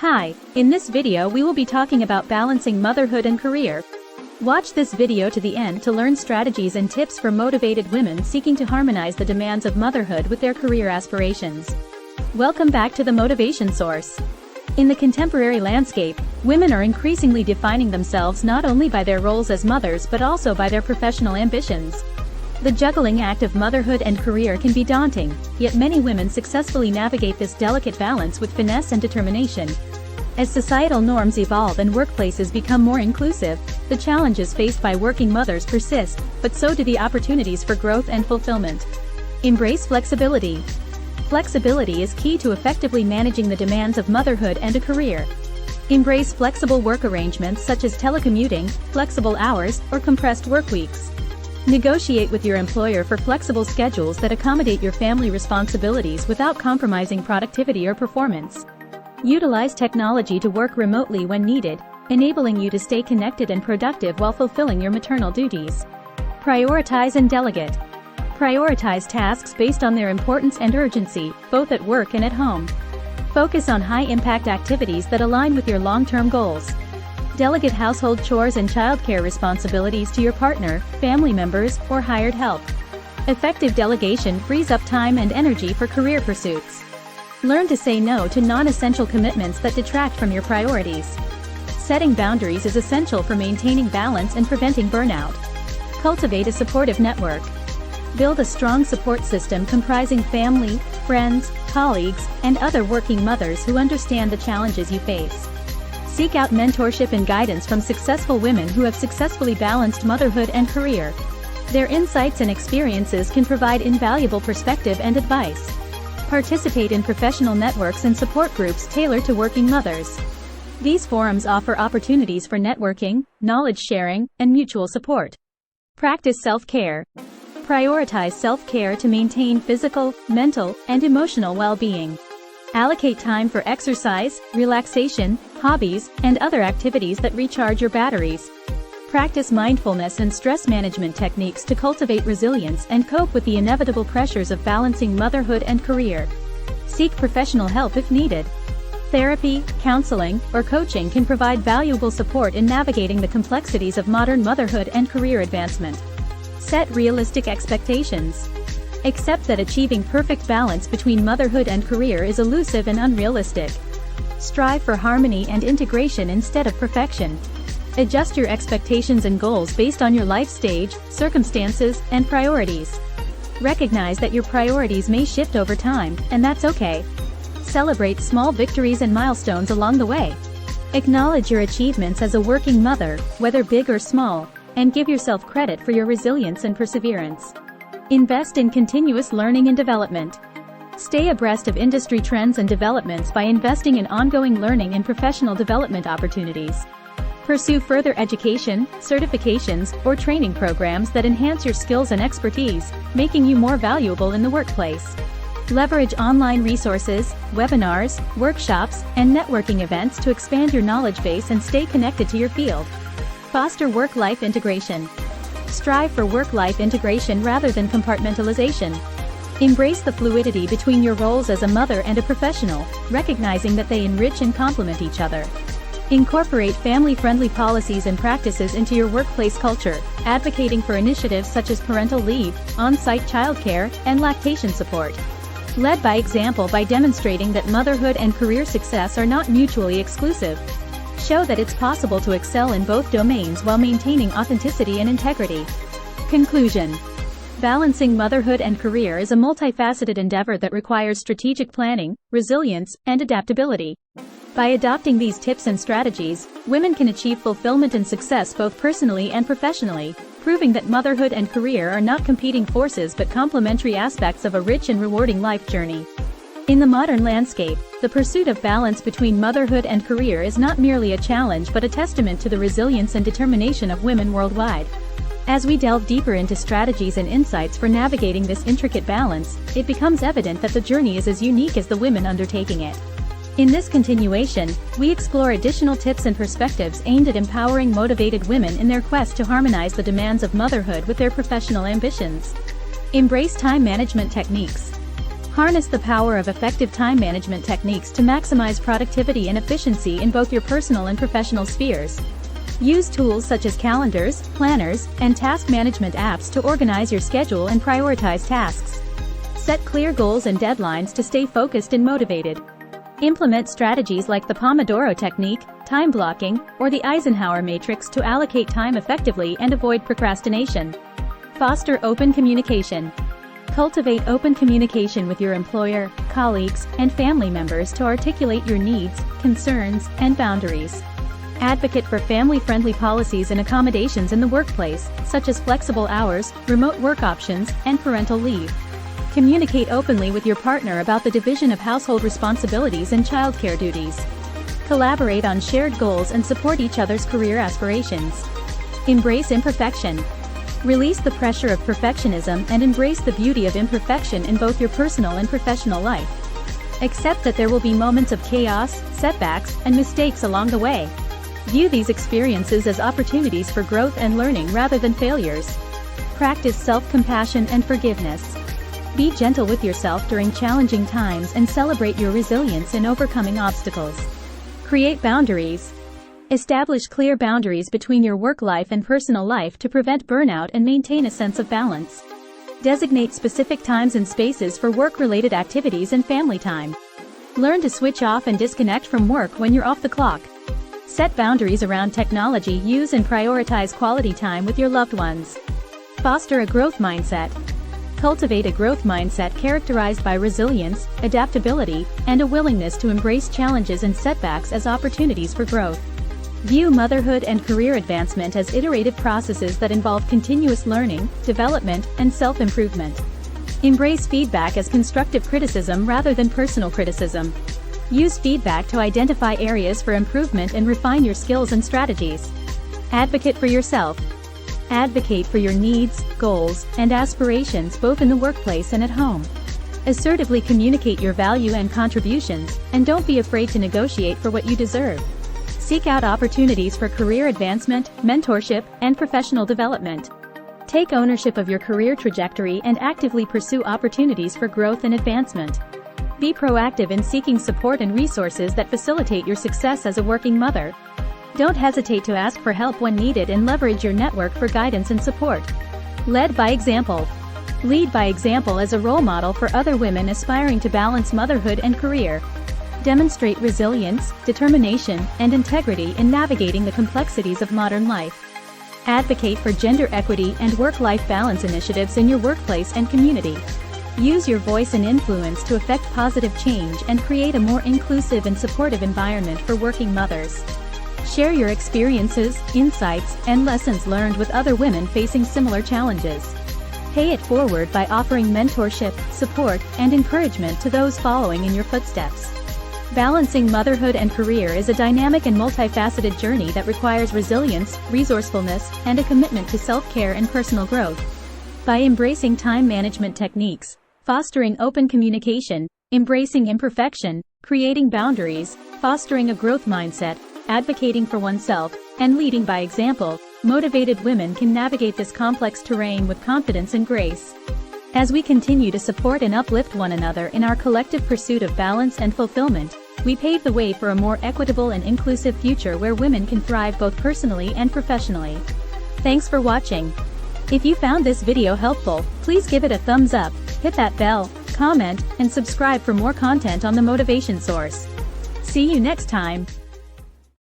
Hi, in this video we will be talking about balancing motherhood and career. Watch this video to the end to learn strategies and tips for motivated women seeking to harmonize the demands of motherhood with their career aspirations. Welcome back to the motivation source. In the contemporary landscape, women are increasingly defining themselves not only by their roles as mothers but also by their professional ambitions. The juggling act of motherhood and career can be daunting, yet many women successfully navigate this delicate balance with finesse and determination. As societal norms evolve and workplaces become more inclusive, the challenges faced by working mothers persist, but so do the opportunities for growth and fulfillment. Embrace flexibility. Flexibility is key to effectively managing the demands of motherhood and a career. Embrace flexible work arrangements such as telecommuting, flexible hours, or compressed work weeks. Negotiate with your employer for flexible schedules that accommodate your family responsibilities without compromising productivity or performance. Utilize technology to work remotely when needed, enabling you to stay connected and productive while fulfilling your maternal duties. Prioritize and delegate. Prioritize tasks based on their importance and urgency, both at work and at home. Focus on high-impact activities that align with your long-term goals. Delegate household chores and childcare responsibilities to your partner, family members, or hired help. Effective delegation frees up time and energy for career pursuits. Learn to say no to non-essential commitments that detract from your priorities. Setting boundaries is essential for maintaining balance and preventing burnout. Cultivate a supportive network. Build a strong support system comprising family, friends, colleagues, and other working mothers who understand the challenges you face. Seek out mentorship and guidance from successful women who have successfully balanced motherhood and career. Their insights and experiences can provide invaluable perspective and advice. Participate in professional networks and support groups tailored to working mothers. These forums offer opportunities for networking, knowledge sharing, and mutual support. Practice self-care. Prioritize self-care to maintain physical, mental, and emotional well-being. Allocate time for exercise, relaxation, hobbies, and other activities that recharge your batteries. Practice mindfulness and stress management techniques to cultivate resilience and cope with the inevitable pressures of balancing motherhood and career. Seek professional help if needed. Therapy, counseling, or coaching can provide valuable support in navigating the complexities of modern motherhood and career advancement. Set realistic expectations. Accept that achieving perfect balance between motherhood and career is elusive and unrealistic. Strive for harmony and integration instead of perfection. Adjust your expectations and goals based on your life stage, circumstances, and priorities. Recognize that your priorities may shift over time, and that's okay. Celebrate small victories and milestones along the way. Acknowledge your achievements as a working mother, whether big or small, and give yourself credit for your resilience and perseverance. Invest in continuous learning and development. Stay abreast of industry trends and developments by investing in ongoing learning and professional development opportunities. Pursue further education, certifications, or training programs that enhance your skills and expertise, making you more valuable in the workplace. Leverage online resources, webinars, workshops, and networking events to expand your knowledge base and stay connected to your field. Foster work-life integration. Strive for work-life integration rather than compartmentalization. Embrace the fluidity between your roles as a mother and a professional, recognizing that they enrich and complement each other. Incorporate family-friendly policies and practices into your workplace culture, advocating for initiatives such as parental leave, on-site childcare, and lactation support. Lead by example by demonstrating that motherhood and career success are not mutually exclusive. Show that it's possible to excel in both domains while maintaining authenticity and integrity. Conclusion. Balancing motherhood and career is a multifaceted endeavor that requires strategic planning, resilience, and adaptability. By adopting these tips and strategies, women can achieve fulfillment and success both personally and professionally, proving that motherhood and career are not competing forces but complementary aspects of a rich and rewarding life journey. In the modern landscape, the pursuit of balance between motherhood and career is not merely a challenge but a testament to the resilience and determination of women worldwide. As we delve deeper into strategies and insights for navigating this intricate balance, it becomes evident that the journey is as unique as the women undertaking it. In this continuation, we explore additional tips and perspectives aimed at empowering motivated women in their quest to harmonize the demands of motherhood with their professional ambitions. Embrace time management techniques. Harness the power of effective time management techniques to maximize productivity and efficiency in both your personal and professional spheres. Use tools such as calendars, planners, and task management apps to organize your schedule and prioritize tasks. Set clear goals and deadlines to stay focused and motivated. Implement strategies like the Pomodoro technique, time blocking, or the Eisenhower matrix to allocate time effectively and avoid procrastination. Foster open communication. Cultivate open communication with your employer, colleagues, and family members to articulate your needs, concerns, and boundaries. Advocate for family-friendly policies and accommodations in the workplace, such as flexible hours, remote work options, and parental leave. Communicate openly with your partner about the division of household responsibilities and childcare duties. Collaborate on shared goals and support each other's career aspirations. Embrace imperfection. Release the pressure of perfectionism and embrace the beauty of imperfection in both your personal and professional life. Accept that there will be moments of chaos, setbacks, and mistakes along the way. View these experiences as opportunities for growth and learning rather than failures. Practice self-compassion and forgiveness. Be gentle with yourself during challenging times and celebrate your resilience in overcoming obstacles. Create boundaries. Establish clear boundaries between your work life and personal life to prevent burnout and maintain a sense of balance. Designate specific times and spaces for work-related activities and family time. Learn to switch off and disconnect from work when you're off the clock. Set boundaries around technology use and prioritize quality time with your loved ones. Foster a growth mindset. Cultivate a growth mindset characterized by resilience, adaptability, and a willingness to embrace challenges and setbacks as opportunities for growth. View motherhood and career advancement as iterative processes that involve continuous learning, development, and self-improvement. Embrace feedback as constructive criticism rather than personal criticism. Use feedback to identify areas for improvement and refine your skills and strategies. Advocate for yourself. Advocate for your needs, goals, and aspirations both in the workplace and at home. Assertively communicate your value and contributions, and don't be afraid to negotiate for what you deserve. Seek out opportunities for career advancement, mentorship, and professional development. Take ownership of your career trajectory and actively pursue opportunities for growth and advancement. Be proactive in seeking support and resources that facilitate your success as a working mother. Don't hesitate to ask for help when needed and leverage your network for guidance and support. Lead by example. Lead by example as a role model for other women aspiring to balance motherhood and career. Demonstrate resilience, determination, and integrity in navigating the complexities of modern life. Advocate for gender equity and work-life balance initiatives in your workplace and community. Use your voice and influence to effect positive change and create a more inclusive and supportive environment for working mothers. Share your experiences, insights, and lessons learned with other women facing similar challenges. Pay it forward by offering mentorship, support, and encouragement to those following in your footsteps. Balancing motherhood and career is a dynamic and multifaceted journey that requires resilience, resourcefulness, and a commitment to self-care and personal growth. By embracing time management techniques, fostering open communication, embracing imperfection, creating boundaries, fostering a growth mindset, advocating for oneself, and leading by example, motivated women can navigate this complex terrain with confidence and grace. As we continue to support and uplift one another in our collective pursuit of balance and fulfillment, we pave the way for a more equitable and inclusive future where women can thrive both personally and professionally. Thanks for watching. If you found this video helpful, please give it a thumbs up, hit that bell, comment, and subscribe for more content on The Motivation Source. See you next time.